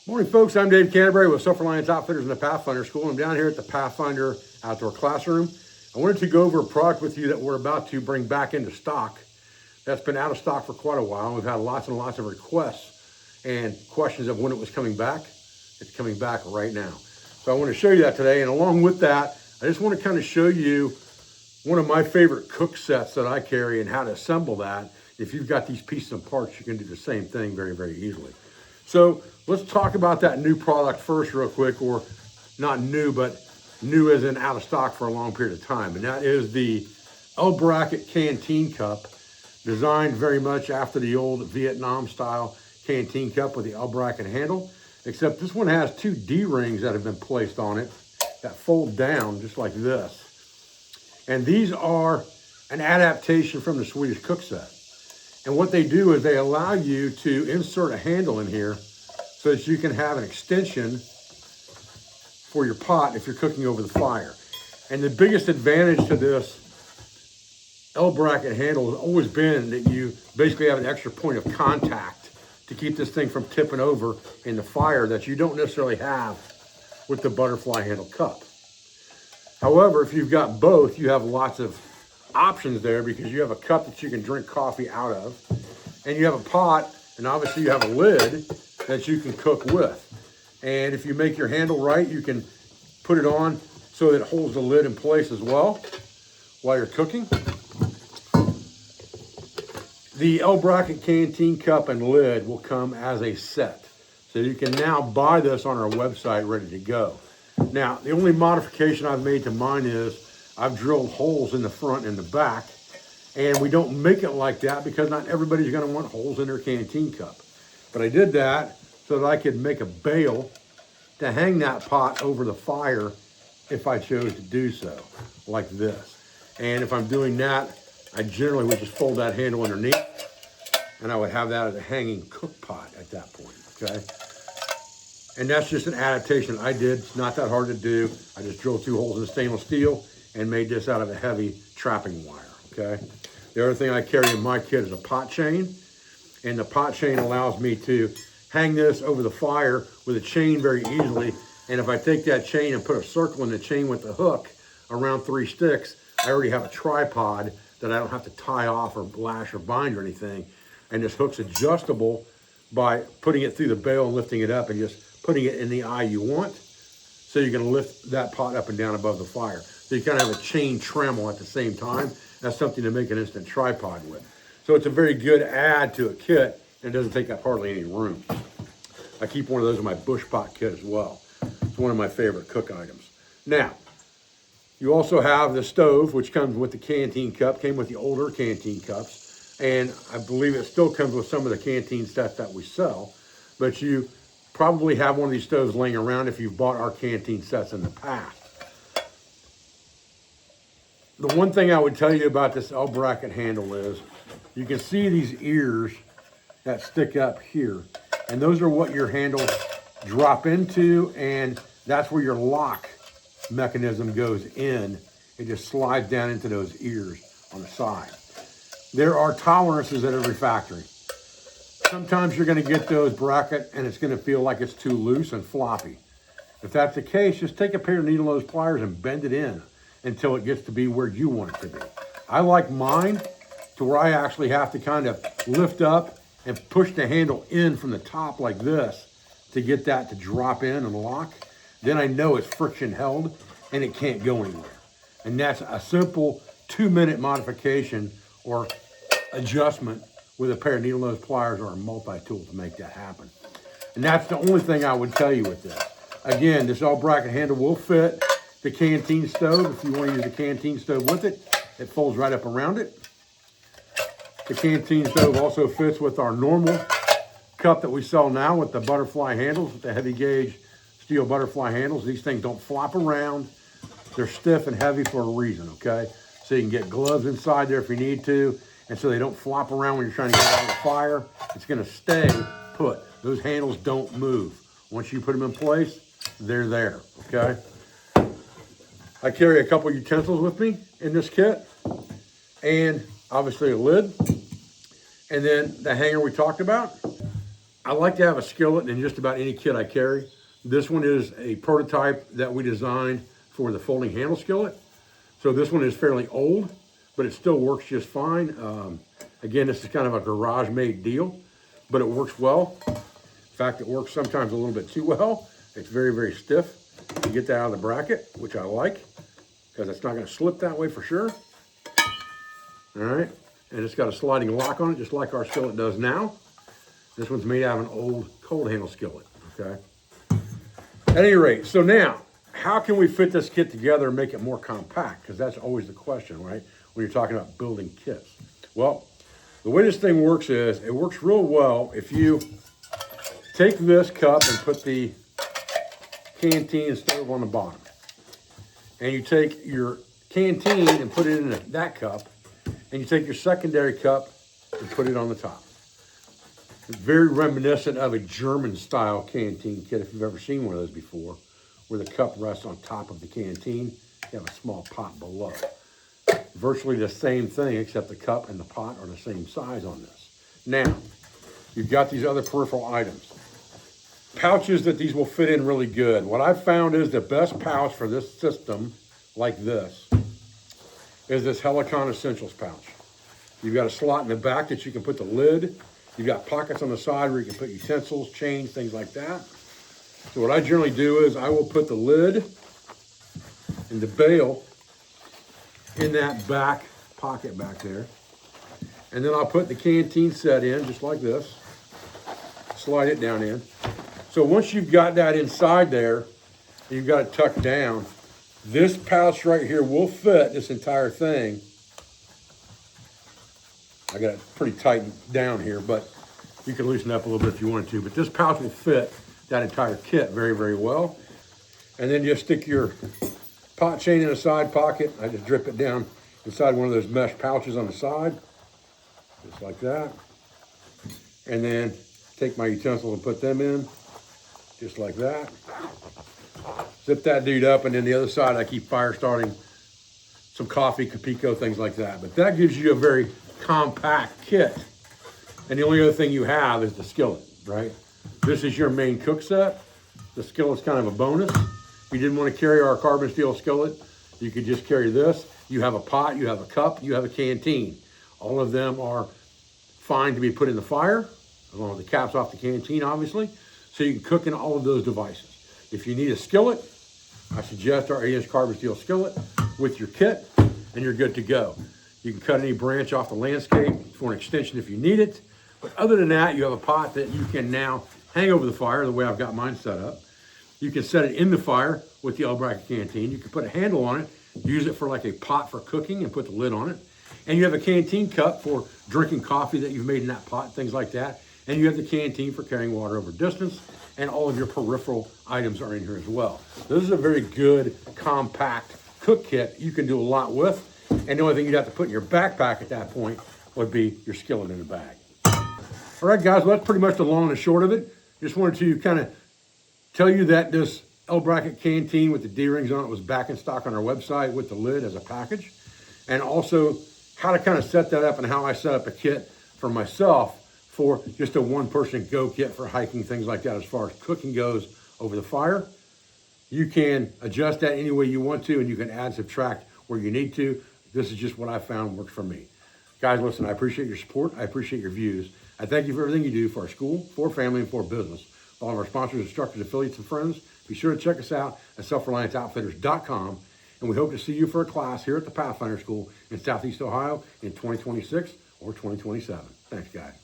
Morning, folks. I'm Dave Canterbury with Self-Reliance Outfitters in the Pathfinder School. I'm down here at the Pathfinder Outdoor Classroom. I wanted to go over a product with you that we're about to bring back into stock. That's been out of stock for quite a while. We've had lots and lots of requests and questions of when it was coming back. It's coming back right now. So I want to show you that today. And along with that, I just want to kind of show you one of my favorite cook sets that I carry and how to assemble that. If you've got these pieces and parts, you can do the same thing very, very easily. So let's talk about that new product first real quick, or not new, but new as in out of stock for a long period of time. And that is the L-Bracket Canteen Cup, designed very much after the old Vietnam style Canteen Cup with the L-Bracket handle, except this one has two D-rings that have been placed on it that fold down just like this. And these are an adaptation from the Swedish cook set. And what they do is they allow you to insert a handle in here so that you can have an extension for your pot if you're cooking over the fire. And the biggest advantage to this L-Bracket handle has always been that you basically have an extra point of contact to keep this thing from tipping over in the fire that you don't necessarily have with the butterfly handle cup. However, if you've got both, you have lots of options there, because you have a cup that you can drink coffee out of, and you have a pot, and obviously you have a lid that you can cook with. And if you make your handle right, you can put it on so that it holds the lid in place as well while you're cooking. The L-Bracket Canteen Cup and lid will come as a set. So you can now buy this on our website ready to go. Now, the only modification I've made to mine is I've drilled holes in the front and the back, and we don't make it like that because not everybody's going to want holes in their canteen cup. But I did that so that I could make a bail to hang that pot over the fire if I chose to do so, like this. And if I'm doing that, I generally would just fold that handle underneath, and I would have that as a hanging cook pot at that point, okay? And that's just an adaptation I did. It's not that hard to do. I just drilled 2 holes in the stainless steel and made this out of a heavy trapping wire, okay? The other thing I carry in my kit is a pot chain, and the pot chain allows me to hang this over the fire with a chain very easily. And if I take that chain and put a circle in the chain with the hook around 3 sticks, I already have a tripod that I don't have to tie off or lash or bind or anything. And this hook's adjustable by putting it through the bail and lifting it up and just putting it in the eye you want. So you're gonna lift that pot up and down above the fire. So you kind of have a chain trammel at the same time. That's something to make an instant tripod with. So it's a very good add to a kit, and it doesn't take up hardly any room. I keep one of those in my bush pot kit as well. It's one of my favorite cook items. Now, you also have the stove, which comes with the canteen cup, came with the older canteen cups, and I believe it still comes with some of the canteen sets that we sell, but you probably have one of these stoves laying around if you've bought our canteen sets in the past. The one thing I would tell you about this L-Bracket handle is you can see these ears that stick up here, and those are what your handles drop into, and that's where your lock mechanism goes in. It just slides down into those ears on the side. There are tolerances at every factory. Sometimes you're going to get those bracket and it's going to feel like it's too loose and floppy. If that's the case, just take a pair of needle nose pliers and bend it in until it gets to be where you want it to be. I like mine to where I actually have to kind of lift up and push the handle in from the top like this to get that to drop in and lock. Then I know it's friction held and it can't go anywhere. And that's a simple 2-minute modification or adjustment with a pair of needle nose pliers or a multi-tool to make that happen. And that's the only thing I would tell you with this. Again, this L-Bracket handle will fit the canteen stove. If you want to use the canteen stove with it, it folds right up around it. The canteen stove also fits with our normal cup that we sell now with the butterfly handles, with the heavy gauge steel butterfly handles. These things don't flop around. They're stiff and heavy for a reason, okay? So you can get gloves inside there if you need to, and so they don't flop around when you're trying to get out of the fire. It's gonna stay put. Those handles don't move. Once you put them in place, they're there, okay? I carry a couple utensils with me in this kit, and obviously a lid, and then the hanger we talked about. I like to have a skillet in just about any kit I carry. This one is a prototype that we designed for the folding handle skillet. So this one is fairly old, but it still works just fine. Again, this is kind of a garage made deal, but it works well. In fact, it works sometimes a little bit too well. It's very, very stiff. You get that out of the bracket, which I like, because it's not gonna slip that way for sure. All right, and it's got a sliding lock on it, just like our skillet does now. This one's made out of an old cold handle skillet, okay? At any rate, so now, how can we fit this kit together and make it more compact? Because that's always the question, right? When you're talking about building kits. Well, the way this thing works is, it works real well if you take this cup and put the Canteen stove on the bottom. And you take your Canteen and put it in that cup, and you take your secondary cup and put it on the top. It's very reminiscent of a German style Canteen kit, if you've ever seen one of those before, where the cup rests on top of the Canteen. You have a small pot below. Virtually the same thing, except the cup and the pot are the same size on this. Now, you've got these other peripheral items. Pouches that these will fit in really good. What I've found is the best pouch for this system, like this, is this Helicon Essentials pouch. You've got a slot in the back that you can put the lid. You've got pockets on the side where you can put utensils, chains, things like that. So what I generally do is I will put the lid and the bail in that back pocket back there. And then I'll put the Canteen set in just like this. Slide it down in. So once you've got that inside there, you've got it tucked down, this pouch right here will fit this entire thing. I got it pretty tight down here, but you can loosen up a little bit if you want to. But this pouch will fit that entire kit very, very well. And then just stick your pot chain in a side pocket. I just drip it down inside one of those mesh pouches on the side, just like that. And then take my utensils and put them in, just like that. Zip that dude up, and then the other side I keep fire starting some coffee, Capico, things like that. But that gives you a very compact kit. And the only other thing you have is the skillet, right? This is your main cook set. The skillet's kind of a bonus. If you didn't want to carry our carbon steel skillet, you could just carry this. You have a pot, you have a cup, you have a Canteen. All of them are fine to be put in the fire, along with the caps off the Canteen, obviously. So you can cook in all of those devices. If you need a skillet, I suggest our 8-inch carbon steel skillet with your kit, and you're good to go. You can cut any branch off the landscape for an extension if you need it. But other than that, you have a pot that you can now hang over the fire, the way I've got mine set up. You can set it in the fire with the L-bracket Canteen. You can put a handle on it, use it for like a pot for cooking and put the lid on it. And you have a Canteen cup for drinking coffee that you've made in that pot, things like that. And you have the Canteen for carrying water over distance, and all of your peripheral items are in here as well. This is a very good, compact cook kit you can do a lot with. And the only thing you'd have to put in your backpack at that point would be your skillet in a bag. All right, guys, well, that's pretty much the long and the short of it. Just wanted to kind of tell you that this L-bracket Canteen with the D-rings on it was back in stock on our website with the lid as a package. And also how to kind of set that up and how I set up a kit for myself for just a one-person go kit for hiking, things like that as far as cooking goes over the fire. You can adjust that any way you want to, and you can add, subtract where you need to. This is just what I found works for me. Guys, listen, I appreciate your support. I appreciate your views. I thank you for everything you do for our school, for our family, and for our business. All of our sponsors, instructors, affiliates, and friends, be sure to check us out at selfrelianceoutfitters.com. And we hope to see you for a class here at the Pathfinder School in Southeast Ohio in 2026 or 2027. Thanks, guys.